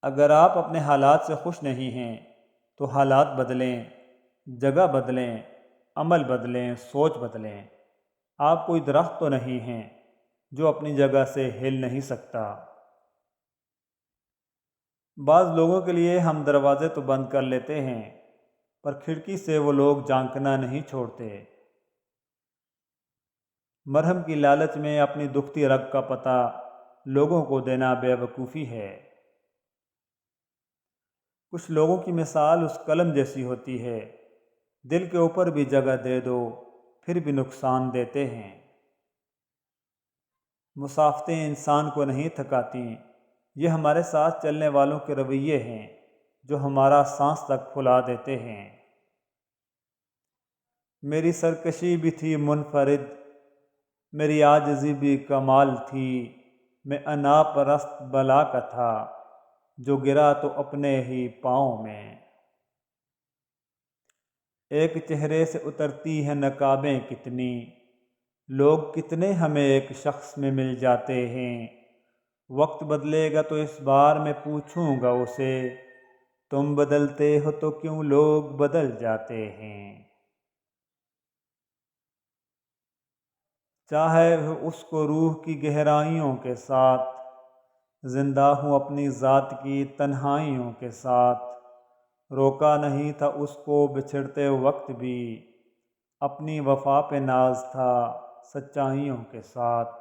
اگر آپ اپنے حالات سے خوش نہیں ہیں تو حالات بدلیں، جگہ بدلیں، عمل بدلیں، سوچ بدلیں۔ آپ کوئی درخت تو نہیں ہیں جو اپنی جگہ سے ہل نہیں سکتا۔ بعض لوگوں کے لیے ہم دروازے تو بند کر لیتے ہیں، پر کھڑکی سے وہ لوگ جھانکنا نہیں چھوڑتے۔ مرہم کی لالچ میں اپنی دکھتی رگ کا پتہ لوگوں کو دینا بے وقوفی ہے۔ کچھ لوگوں کی مثال اس قلم جیسی ہوتی ہے، دل کے اوپر بھی جگہ دے دو پھر بھی نقصان دیتے ہیں۔ مسافتیں انسان کو نہیں تھکاتی، یہ ہمارے ساتھ چلنے والوں کے رویے ہیں جو ہمارا سانس تک پھلا دیتے ہیں۔ میری سرکشی بھی تھی منفرد، میری عاجزی بھی کمال تھی، میں انا پرست بلا کا تھا جو گرا تو اپنے ہی پاؤں میں۔ ایک چہرے سے اترتی ہیں نقابیں کتنی، لوگ کتنے ہمیں ایک شخص میں مل جاتے ہیں۔ وقت بدلے گا تو اس بار میں پوچھوں گا اسے، تم بدلتے ہو تو کیوں لوگ بدل جاتے ہیں۔ چاہے ہو اس کو روح کی گہرائیوں کے ساتھ، زندہ ہوں اپنی ذات کی تنہائیوں کے ساتھ۔ روکا نہیں تھا اس کو بچھڑتے وقت بھی، اپنی وفا پہ ناز تھا سچائیوں کے ساتھ۔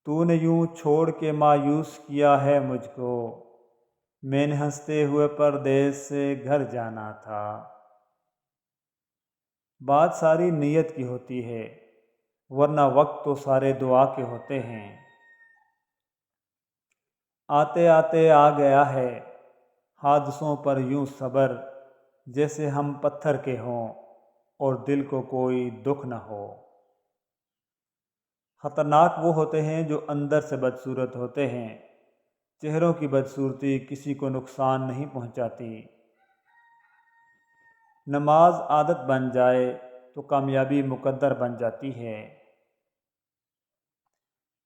تو نے یوں چھوڑ کے مایوس کیا ہے مجھ کو، میں نے ہنستے ہوئے پردیس سے گھر جانا تھا۔ بات ساری نیت کی ہوتی ہے، ورنہ وقت تو سارے دعا کے ہوتے ہیں۔ آتے آتے آ گیا ہے حادثوں پر یوں صبر، جیسے ہم پتھر کے ہوں اور دل کو کوئی دکھ نہ ہو۔ خطرناک وہ ہوتے ہیں جو اندر سے بدصورت ہوتے ہیں، چہروں کی بدصورتی کسی کو نقصان نہیں پہنچاتی۔ نماز عادت بن جائے تو کامیابی مقدر بن جاتی ہے۔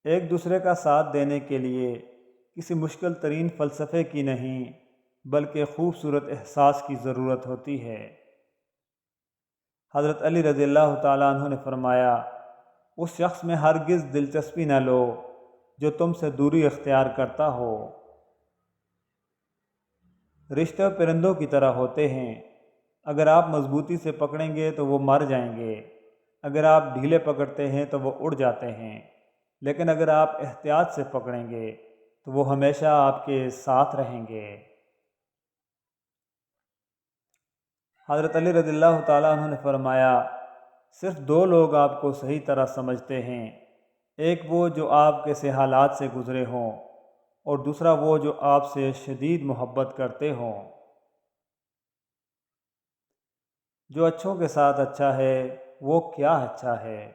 ایک دوسرے کا ساتھ دینے کے لیے کسی مشکل ترین فلسفے کی نہیں، بلکہ خوبصورت احساس کی ضرورت ہوتی ہے۔ حضرت علی رضی اللہ تعالیٰ عنہ نے فرمایا، اس شخص میں ہرگز دلچسپی نہ لو جو تم سے دوری اختیار کرتا ہو۔ رشتے پرندوں کی طرح ہوتے ہیں، اگر آپ مضبوطی سے پکڑیں گے تو وہ مر جائیں گے، اگر آپ ڈھیلے پکڑتے ہیں تو وہ اڑ جاتے ہیں، لیکن اگر آپ احتیاط سے پکڑیں گے تو وہ ہمیشہ آپ کے ساتھ رہیں گے۔ حضرت علی رضی اللہ تعالیٰ عنہ نے فرمایا، صرف دو لوگ آپ کو صحیح طرح سمجھتے ہیں، ایک وہ جو آپ کے سے حالات سے گزرے ہوں، اور دوسرا وہ جو آپ سے شدید محبت کرتے ہوں۔ جو اچھوں کے ساتھ اچھا ہے وہ کیا اچھا ہے،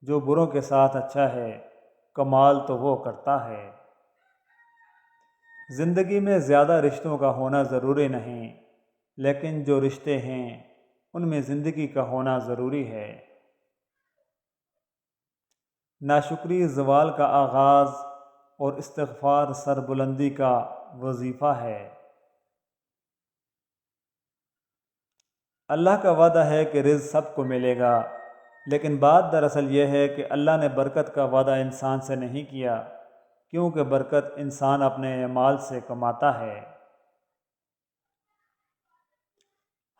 جو بروں کے ساتھ اچھا ہے کمال تو وہ کرتا ہے۔ زندگی میں زیادہ رشتوں کا ہونا ضروری نہیں، لیکن جو رشتے ہیں ان میں زندگی کا ہونا ضروری ہے۔ ناشکری زوال کا آغاز اور استغفار سربلندی کا وظیفہ ہے۔ اللہ کا وعدہ ہے کہ رزق سب کو ملے گا، لیکن بات دراصل یہ ہے کہ اللہ نے برکت کا وعدہ انسان سے نہیں کیا، کیونکہ برکت انسان اپنے اعمال سے کماتا ہے۔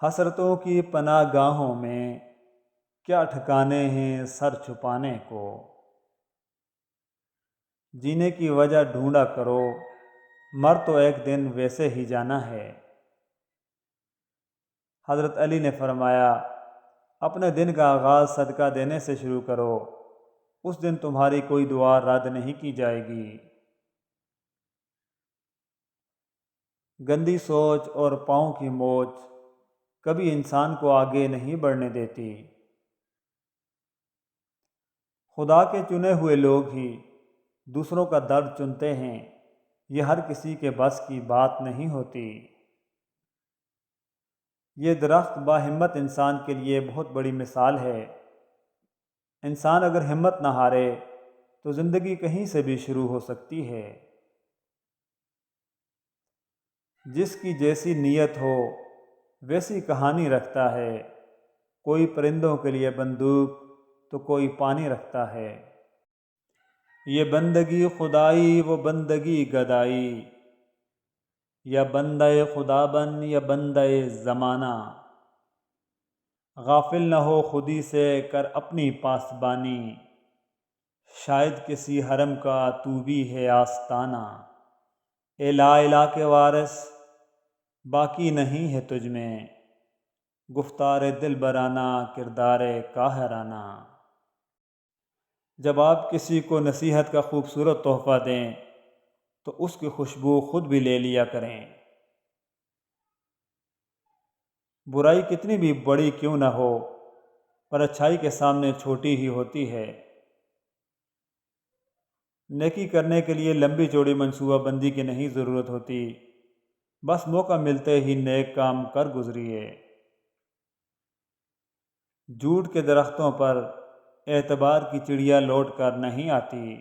حسرتوں کی پناہ گاہوں میں کیا ٹھکانے ہیں سر چھپانے کو، جینے کی وجہ ڈھونڈا کرو، مر تو ایک دن ویسے ہی جانا ہے۔ حضرت علی نے فرمایا، اپنے دن کا آغاز صدقہ دینے سے شروع کرو، اس دن تمہاری کوئی دعا رد نہیں کی جائے گی۔ گندی سوچ اور پاؤں کی موچ کبھی انسان کو آگے نہیں بڑھنے دیتی۔ خدا کے چنے ہوئے لوگ ہی دوسروں کا درد چنتے ہیں، یہ ہر کسی کے بس کی بات نہیں ہوتی۔ یہ درخت باہمت انسان کے لیے بہت بڑی مثال ہے۔ انسان اگر ہمت نہ ہارے تو زندگی کہیں سے بھی شروع ہو سکتی ہے۔ جس کی جیسی نیت ہو ویسی کہانی رکھتا ہے، کوئی پرندوں کے لیے بندوق تو کوئی پانی رکھتا ہے۔ یہ بندگی خدائی وہ بندگی گدائی، یا بندہ خدا بن یا بندہ زمانہ، غافل نہ ہو خودی سے کر اپنی پاسبانی، شاید کسی حرم کا تو بھی ہے آستانہ۔ اے لا الہ کے وارث باقی نہیں ہے تجھ میں، گفتار دل برانہ کردار قاہرانہ۔ جب آپ کسی کو نصیحت کا خوبصورت تحفہ دیں تو اس کی خوشبو خود بھی لے لیا کریں۔ برائی کتنی بھی بڑی کیوں نہ ہو پر اچھائی کے سامنے چھوٹی ہی ہوتی ہے۔ نیکی کرنے کے لیے لمبی چوڑی منصوبہ بندی کی نہیں ضرورت ہوتی، بس موقع ملتے ہی نیک کام کر گزریے۔ جھوٹ کے درختوں پر اعتبار کی چڑیا لوٹ کر نہیں آتی۔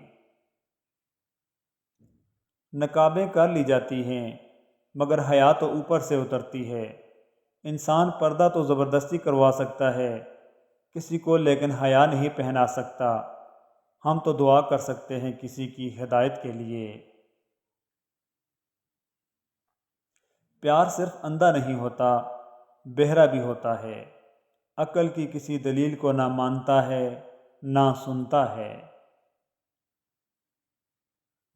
نقابیں کر لی جاتی ہیں مگر حیا تو اوپر سے اترتی ہے۔ انسان پردہ تو زبردستی کروا سکتا ہے کسی کو، لیکن حیا نہیں پہنا سکتا۔ ہم تو دعا کر سکتے ہیں کسی کی ہدایت کے لیے۔ پیار صرف اندھا نہیں ہوتا، بہرا بھی ہوتا ہے، عقل کی کسی دلیل کو نہ مانتا ہے نہ سنتا ہے۔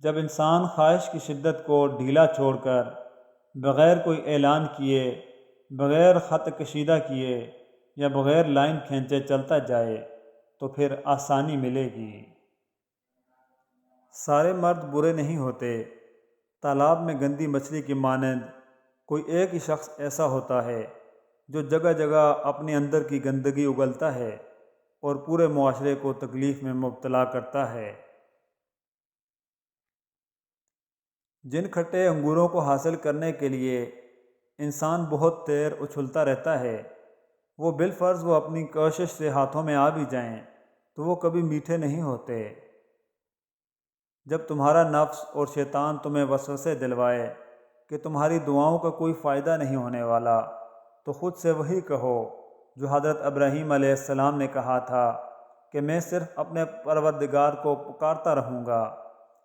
جب انسان خواہش کی شدت کو ڈھیلا چھوڑ کر بغیر کوئی اعلان کیے، بغیر خط کشیدہ کیے یا بغیر لائن کھینچے چلتا جائے تو پھر آسانی ملے گی۔ سارے مرد برے نہیں ہوتے، تالاب میں گندی مچھلی کی مانند کوئی ایک ہی شخص ایسا ہوتا ہے جو جگہ جگہ اپنے اندر کی گندگی اگلتا ہے اور پورے معاشرے کو تکلیف میں مبتلا کرتا ہے۔ جن کھٹے انگوروں کو حاصل کرنے کے لیے انسان بہت دیر اچھلتا رہتا ہے، وہ بالفرض وہ اپنی کوشش سے ہاتھوں میں آ بھی جائیں تو وہ کبھی میٹھے نہیں ہوتے۔ جب تمہارا نفس اور شیطان تمہیں وسوسے دلوائے کہ تمہاری دعاؤں کا کوئی فائدہ نہیں ہونے والا، تو خود سے وہی کہو جو حضرت ابراہیم علیہ السلام نے کہا تھا کہ میں صرف اپنے پروردگار کو پکارتا رہوں گا،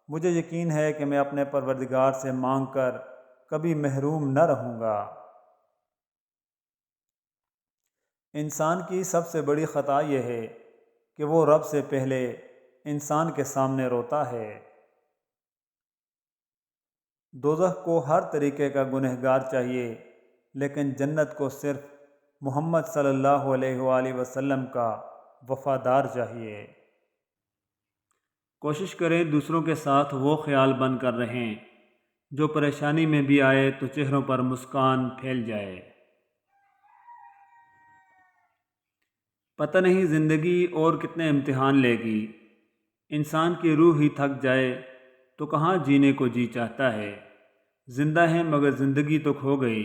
مجھے یقین ہے کہ میں اپنے پروردگار سے مانگ کر کبھی محروم نہ رہوں گا۔ انسان کی سب سے بڑی خطا یہ ہے کہ وہ رب سے پہلے انسان کے سامنے روتا ہے۔ دوزخ کو ہر طریقے کا گنہگار چاہیے، لیکن جنت کو صرف محمد صلی اللہ علیہ وآلہ وسلم کا وفادار چاہیے۔ کوشش کریں دوسروں کے ساتھ وہ خیال بن کر رہیں جو پریشانی میں بھی آئے تو چہروں پر مسکان پھیل جائے۔ پتہ نہیں زندگی اور کتنے امتحان لے گی، انسان کی روح ہی تھک جائے تو کہاں جینے کو جی چاہتا ہے۔ زندہ ہیں مگر زندگی تو کھو گئی۔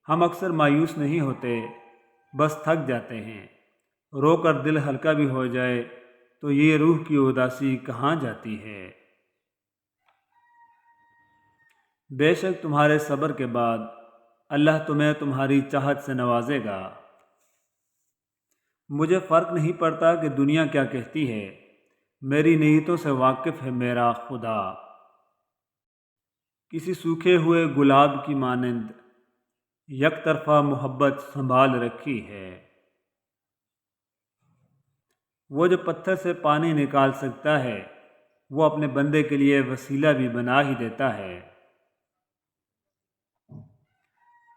ہم اکثر مایوس نہیں ہوتے، بس تھک جاتے ہیں۔ رو کر دل ہلکا بھی ہو جائے تو یہ روح کی اداسی کہاں جاتی ہے۔ بے شک تمہارے صبر کے بعد اللہ تمہیں تمہاری چاہت سے نوازے گا۔ مجھے فرق نہیں پڑتا کہ دنیا کیا کہتی ہے، میری نیتوں سے واقف ہے میرا خدا۔ کسی سوکھے ہوئے گلاب کی مانند یک طرفہ محبت سنبھال رکھی ہے۔ وہ جو پتھر سے پانی نکال سکتا ہے وہ اپنے بندے کے لیے وسیلہ بھی بنا ہی دیتا ہے۔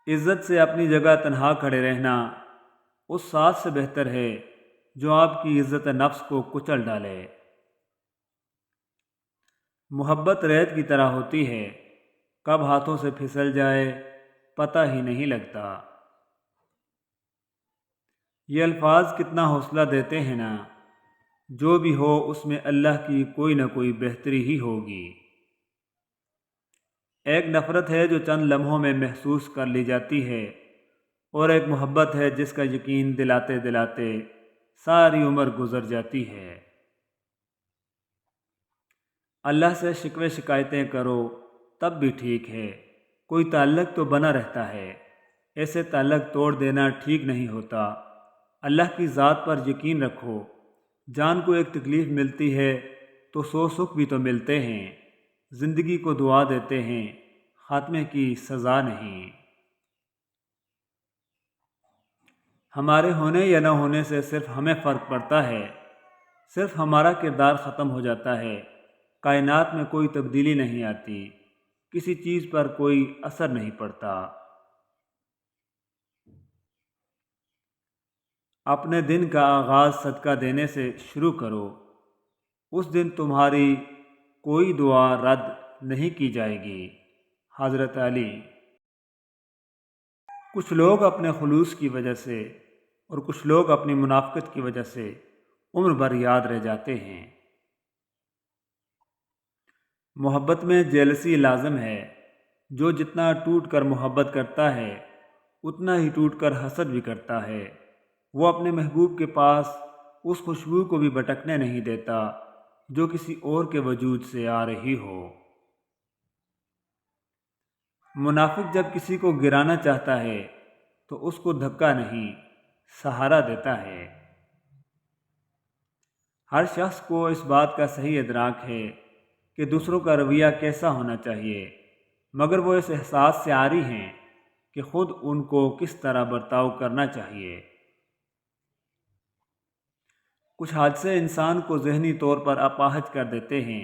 عزت سے اپنی جگہ تنہا کھڑے رہنا اس ساتھ سے بہتر ہے جو آپ کی عزت نفس کو کچل ڈالے۔ محبت ریت کی طرح ہوتی ہے، کب ہاتھوں سے پھسل جائے پتہ ہی نہیں لگتا۔ یہ الفاظ کتنا حوصلہ دیتے ہیں نا، جو بھی ہو اس میں اللہ کی کوئی نہ کوئی بہتری ہی ہوگی۔ ایک نفرت ہے جو چند لمحوں میں محسوس کر لی جاتی ہے، اور ایک محبت ہے جس کا یقین دلاتے دلاتے ساری عمر گزر جاتی ہے۔ اللہ سے شکوے شکایتیں کرو تب بھی ٹھیک ہے، کوئی تعلق تو بنا رہتا ہے، ایسے تعلق توڑ دینا ٹھیک نہیں ہوتا۔ اللہ کی ذات پر یقین رکھو، جان کو ایک تکلیف ملتی ہے تو 100 سکھ بھی تو ملتے ہیں۔ زندگی کو دعا دیتے ہیں، خاتمے کی سزا نہیں۔ ہمارے ہونے یا نہ ہونے سے صرف ہمیں فرق پڑتا ہے، صرف ہمارا کردار ختم ہو جاتا ہے۔ کائنات میں کوئی تبدیلی نہیں آتی، کسی چیز پر کوئی اثر نہیں پڑتا۔ اپنے دن کا آغاز صدقہ دینے سے شروع کرو، اس دن تمہاری کوئی دعا رد نہیں کی جائے گی۔ حضرت علی۔ کچھ لوگ اپنے خلوص کی وجہ سے اور کچھ لوگ اپنی منافقت کی وجہ سے عمر بھر یاد رہ جاتے ہیں۔ محبت میں جیلسی لازم ہے، جو جتنا ٹوٹ کر محبت کرتا ہے اتنا ہی ٹوٹ کر حسد بھی کرتا ہے۔ وہ اپنے محبوب کے پاس اس خوشبو کو بھی بٹکنے نہیں دیتا جو کسی اور کے وجود سے آ رہی ہو۔ منافق جب کسی کو گرانا چاہتا ہے تو اس کو دھکا نہیں، سہارا دیتا ہے۔ ہر شخص کو اس بات کا صحیح ادراک ہے کہ دوسروں کا رویہ کیسا ہونا چاہیے، مگر وہ اس احساس سے عاری ہیں کہ خود ان کو کس طرح برتاؤ کرنا چاہیے۔ کچھ حادثے انسان کو ذہنی طور پر اپاہج کر دیتے ہیں۔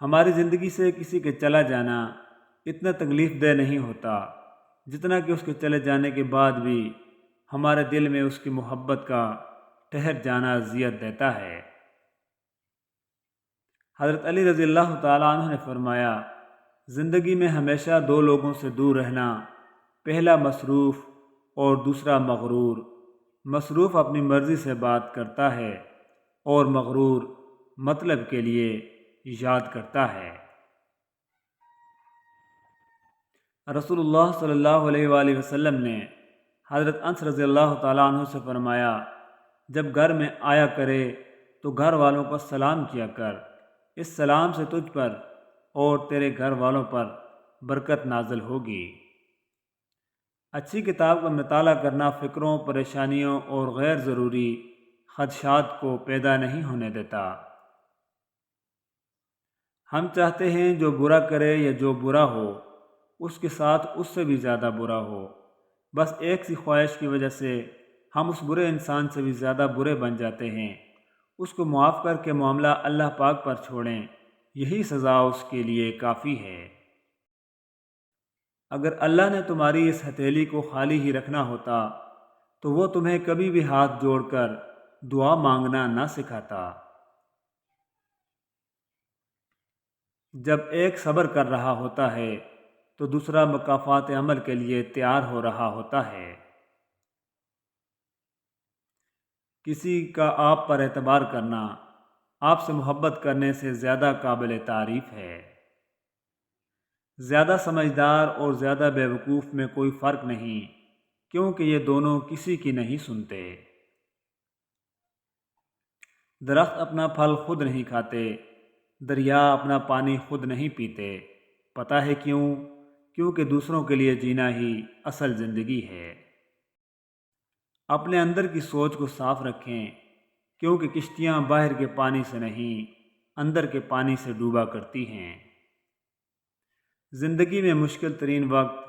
ہماری زندگی سے کسی کے چلا جانا اتنا تکلیف دہ نہیں ہوتا جتنا کہ اس کے چلے جانے کے بعد بھی ہمارے دل میں اس کی محبت کا ٹھہر جانا اذیت دیتا ہے۔ حضرت علی رضی اللہ تعالیٰ عنہ نے فرمایا، زندگی میں ہمیشہ دو لوگوں سے دور رہنا، پہلا مصروف اور دوسرا مغرور۔ مصروف اپنی مرضی سے بات کرتا ہے اور مغرور مطلب کے لیے یاد کرتا ہے۔ رسول اللہ صلی اللہ علیہ وآلہ وسلم نے حضرت انس رضی اللہ تعالیٰ عنہ سے فرمایا، جب گھر میں آیا کرے تو گھر والوں کو سلام کیا کر، اس سلام سے تجھ پر اور تیرے گھر والوں پر برکت نازل ہوگی۔ اچھی کتاب کا مطالعہ کرنا فکروں، پریشانیوں اور غیر ضروری خدشات کو پیدا نہیں ہونے دیتا۔ ہم چاہتے ہیں جو برا کرے یا جو برا ہو اس کے ساتھ اس سے بھی زیادہ برا ہو، بس ایک سی خواہش کی وجہ سے ہم اس برے انسان سے بھی زیادہ برے بن جاتے ہیں۔ اس کو معاف کر کے معاملہ اللہ پاک پر چھوڑیں، یہی سزا اس کے لیے کافی ہے۔ اگر اللہ نے تمہاری اس ہتھیلی کو خالی ہی رکھنا ہوتا تو وہ تمہیں کبھی بھی ہاتھ جوڑ کر دعا مانگنا نہ سکھاتا۔ جب ایک صبر کر رہا ہوتا ہے تو دوسرا مکافات عمل کے لیے تیار ہو رہا ہوتا ہے۔ کسی کا آپ پر اعتبار کرنا آپ سے محبت کرنے سے زیادہ قابل تعریف ہے۔ زیادہ سمجھدار اور زیادہ بیوقوف میں کوئی فرق نہیں، کیونکہ یہ دونوں کسی کی نہیں سنتے۔ درخت اپنا پھل خود نہیں کھاتے، دریا اپنا پانی خود نہیں پیتے۔ پتہ ہے کیوں؟ کیونکہ دوسروں کے لیے جینا ہی اصل زندگی ہے۔ اپنے اندر کی سوچ کو صاف رکھیں، کیونکہ کشتیاں باہر کے پانی سے نہیں، اندر کے پانی سے ڈوبا کرتی ہیں۔ زندگی میں مشکل ترین وقت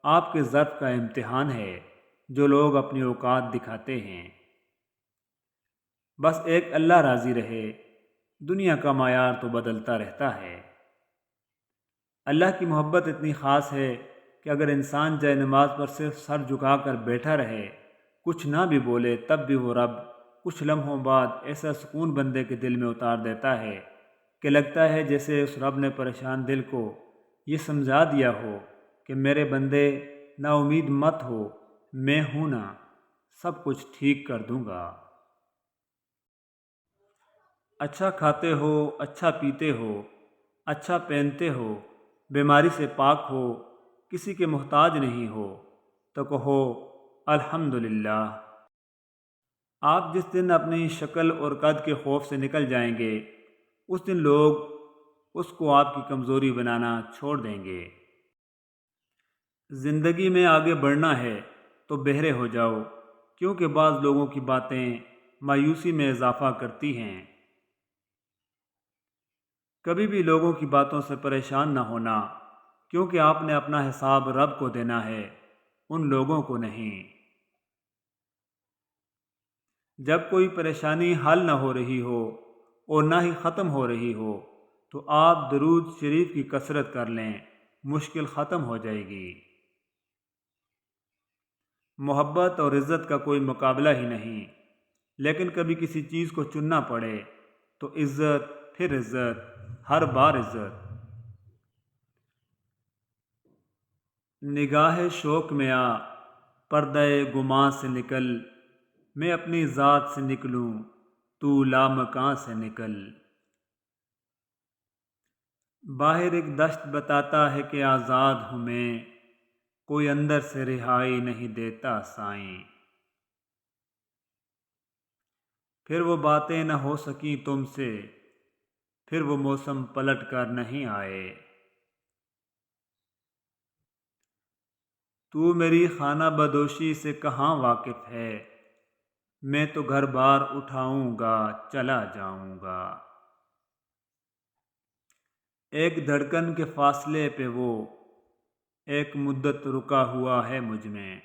آپ کے ضعف کا امتحان ہے، جو لوگ اپنی اوقات دکھاتے ہیں۔ بس ایک اللہ راضی رہے، دنیا کا معیار تو بدلتا رہتا ہے۔ اللہ کی محبت اتنی خاص ہے کہ اگر انسان جائے نماز پر صرف سر جھکا کر بیٹھا رہے، کچھ نہ بھی بولے، تب بھی وہ رب کچھ لمحوں بعد ایسا سکون بندے کے دل میں اتار دیتا ہے کہ لگتا ہے جیسے اس رب نے پریشان دل کو یہ سمجھا دیا ہو کہ میرے بندے نا امید مت ہو، میں ہوں نا، سب کچھ ٹھیک کر دوں گا۔ اچھا کھاتے ہو، اچھا پیتے ہو، اچھا پہنتے ہو، بیماری سے پاک ہو، کسی کے محتاج نہیں ہو تو کہو الحمدللہ۔ آپ جس دن اپنی شکل اور قد کے خوف سے نکل جائیں گے، اس دن لوگ اس کو آپ کی کمزوری بنانا چھوڑ دیں گے۔ زندگی میں آگے بڑھنا ہے تو بہرے ہو جاؤ، کیونکہ بعض لوگوں کی باتیں مایوسی میں اضافہ کرتی ہیں۔ کبھی بھی لوگوں کی باتوں سے پریشان نہ ہونا، کیونکہ آپ نے اپنا حساب رب کو دینا ہے، ان لوگوں کو نہیں۔ جب کوئی پریشانی حل نہ ہو رہی ہو اور نہ ہی ختم ہو رہی ہو تو آپ درود شریف کی کثرت کر لیں، مشکل ختم ہو جائے گی۔ محبت اور عزت کا کوئی مقابلہ ہی نہیں، لیکن کبھی کسی چیز کو چننا پڑے تو عزت، پھر عزت، ہر بار عزت۔ نگاہ شوق میں آ، پردہ گماں سے نکل، میں اپنی ذات سے نکلوں، تو لامکاں سے نکل۔ باہر ایک دشت بتاتا ہے کہ آزاد ہوں میں، کوئی اندر سے رہائی نہیں دیتا سائیں۔ پھر وہ باتیں نہ ہو سکیں تم سے، پھر وہ موسم پلٹ کر نہیں آئے۔ تو میری خانہ بدوشی سے کہاں واقف ہے، میں تو گھر بار اٹھاؤں گا، چلا جاؤں گا۔ ایک دھڑکن کے فاصلے پہ وہ ایک مدت رکا ہوا ہے مجھ میں۔